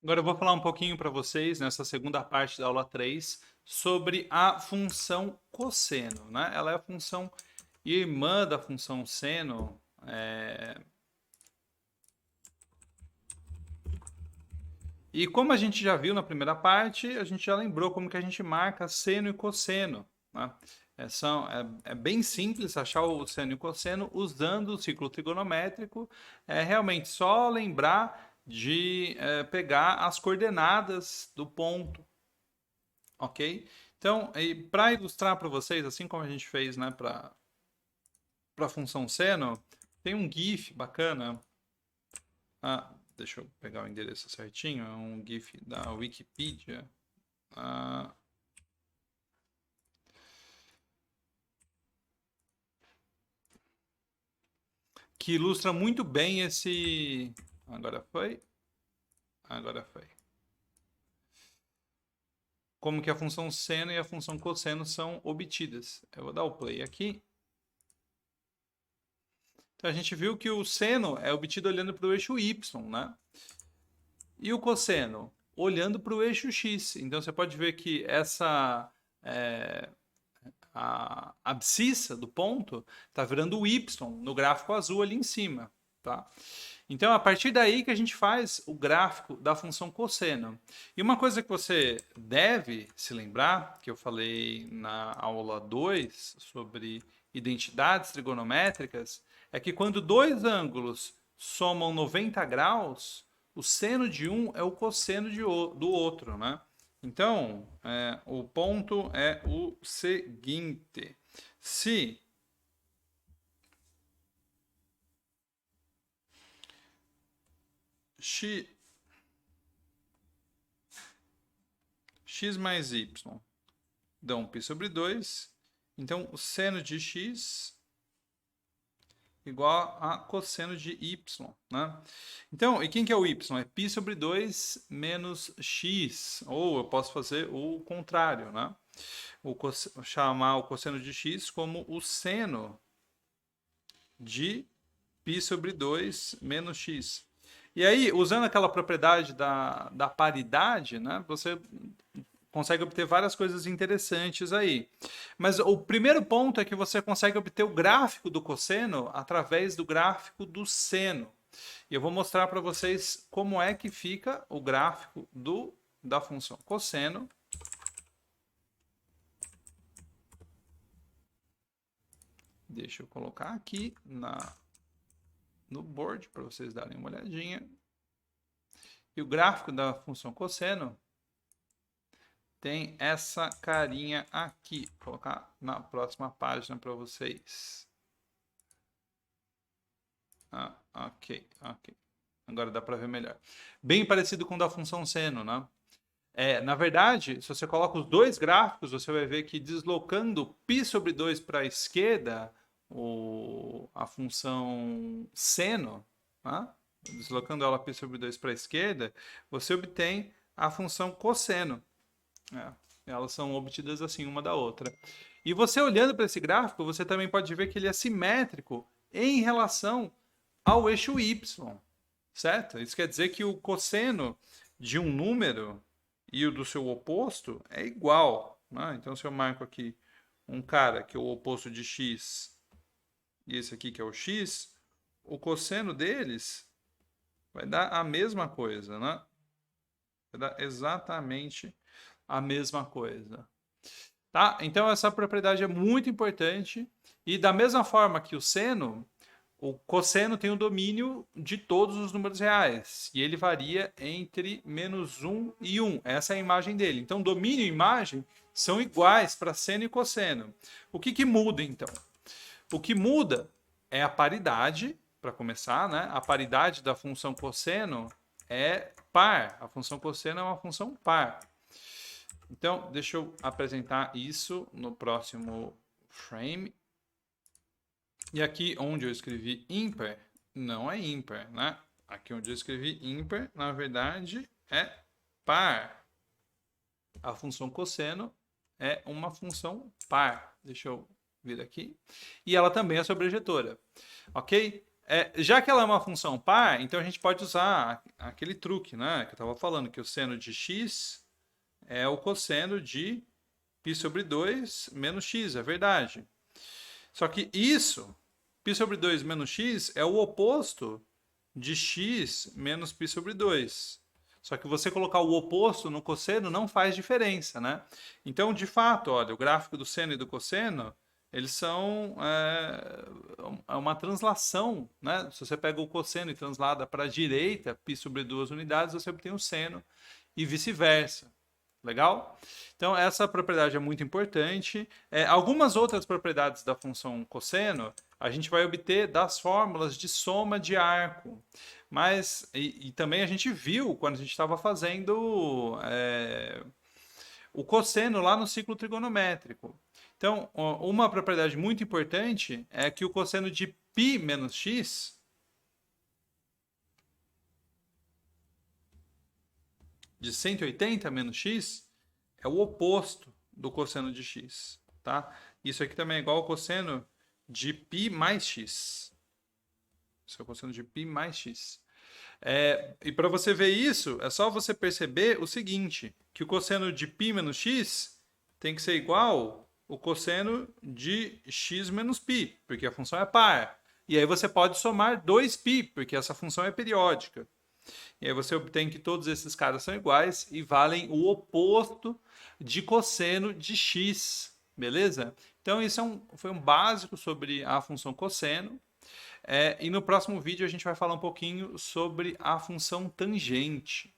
Agora eu vou falar um pouquinho para vocês, nessa segunda parte da aula 3, sobre a função cosseno, né? Ela é a função irmã da função seno. E como a gente já viu na primeira parte, a gente já lembrou como que a gente marca seno e cosseno, né? É bem simples achar o seno e o cosseno usando o ciclo trigonométrico. É realmente só lembrar de pegar as coordenadas do ponto, ok? Então, para ilustrar para vocês, assim como a gente fez, né, para a função seno, tem um GIF bacana. Deixa eu pegar o endereço certinho. É um GIF da Wikipedia. Ah, que ilustra muito bem esse. Agora foi? Agora foi. Como que a função seno e a função cosseno são obtidas. Eu vou dar o play aqui. Então a gente viu que o seno é obtido olhando para o eixo y, né? E o cosseno? Olhando para o eixo x. Então você pode ver que essa é, a abscissa do ponto está virando o y no gráfico azul ali em cima. Tá? Então, a partir daí que a gente faz o gráfico da função cosseno. E uma coisa que você deve se lembrar, que eu falei na aula 2 sobre identidades trigonométricas, é que quando dois ângulos somam 90 graus, o seno de um é o cosseno do outro, né? Então, o ponto é o seguinte: se x mais y dão π sobre 2, então o seno de x igual a cosseno de y, né? Então, e quem que é o y? É π sobre 2 menos x, ou eu posso fazer o contrário, né? Chamar o cosseno de x como o seno de π sobre 2 menos x. E aí, usando aquela propriedade da paridade, né, você consegue obter várias coisas interessantes aí. Mas o primeiro ponto é que você consegue obter o gráfico do cosseno através do gráfico do seno. E eu vou mostrar para vocês como é que fica o gráfico da função cosseno. Deixa eu colocar aqui no board para vocês darem uma olhadinha. E o gráfico da função cosseno tem essa carinha aqui. Vou colocar na próxima página para vocês. Ok. Agora dá para ver melhor. Bem parecido com o da função seno, né? Na verdade, se você coloca os dois gráficos, você vai ver que deslocando π sobre 2 para a esquerda, a função seno, né? Deslocando ela π sobre 2 para a esquerda, você obtém a função cosseno. Elas são obtidas assim uma da outra. E você olhando para esse gráfico, você também pode ver que ele é simétrico em relação ao eixo y, certo? Isso quer dizer que o cosseno de um número e o do seu oposto é igual, né? Então, se eu marco aqui um cara que é o oposto de x e esse aqui que é o x, o cosseno deles vai dar a mesma coisa, né? Vai dar exatamente a mesma coisa. Tá? Então essa propriedade é muito importante e da mesma forma que o seno, o cosseno tem o domínio de todos os números reais e ele varia entre -1 e 1. Essa é a imagem dele. Então domínio e imagem são iguais para seno e cosseno. O que muda então? O que muda é a paridade, para começar, né? A paridade da função cosseno é par. A função cosseno é uma função par. Então, deixa eu apresentar isso no próximo frame. E aqui onde eu escrevi ímpar, não é ímpar, né? Aqui onde eu escrevi ímpar, na verdade, é par. A função cosseno é uma função par. Deixa eu vir aqui. E ela também é sobrejetora. Ok? Já que ela é uma função par, então a gente pode usar aquele truque, né? Que eu estava falando, que o seno de x é o cosseno de π sobre 2 menos x, é verdade. Só que isso, π sobre 2 menos x, é o oposto de x menos π sobre 2. Só que você colocar o oposto no cosseno não faz diferença, né? Então, de fato, olha, o gráfico do seno e do cosseno, eles são uma translação, né? Se você pega o cosseno e translada para a direita, π sobre 2 unidades, você obtém o seno e vice-versa. Legal? Então, essa propriedade é muito importante. Algumas outras propriedades da função cosseno a gente vai obter das fórmulas de soma de arco. Mas, e também a gente viu quando a gente estava fazendo o cosseno lá no ciclo trigonométrico. Então, uma propriedade muito importante é que o cosseno de π menos x de 180 menos x é o oposto do cosseno de x, tá? Isso aqui também é igual ao cosseno de π mais x. Isso é o cosseno de π mais x. E para você ver isso, é só você perceber o seguinte, que o cosseno de π menos x tem que ser igual ao cosseno de x menos π, porque a função é par. E aí você pode somar 2π, porque essa função é periódica. E aí você obtém que todos esses caras são iguais e valem o oposto de cosseno de x, beleza? Então isso foi um básico sobre a função cosseno. E no próximo vídeo a gente vai falar um pouquinho sobre a função tangente.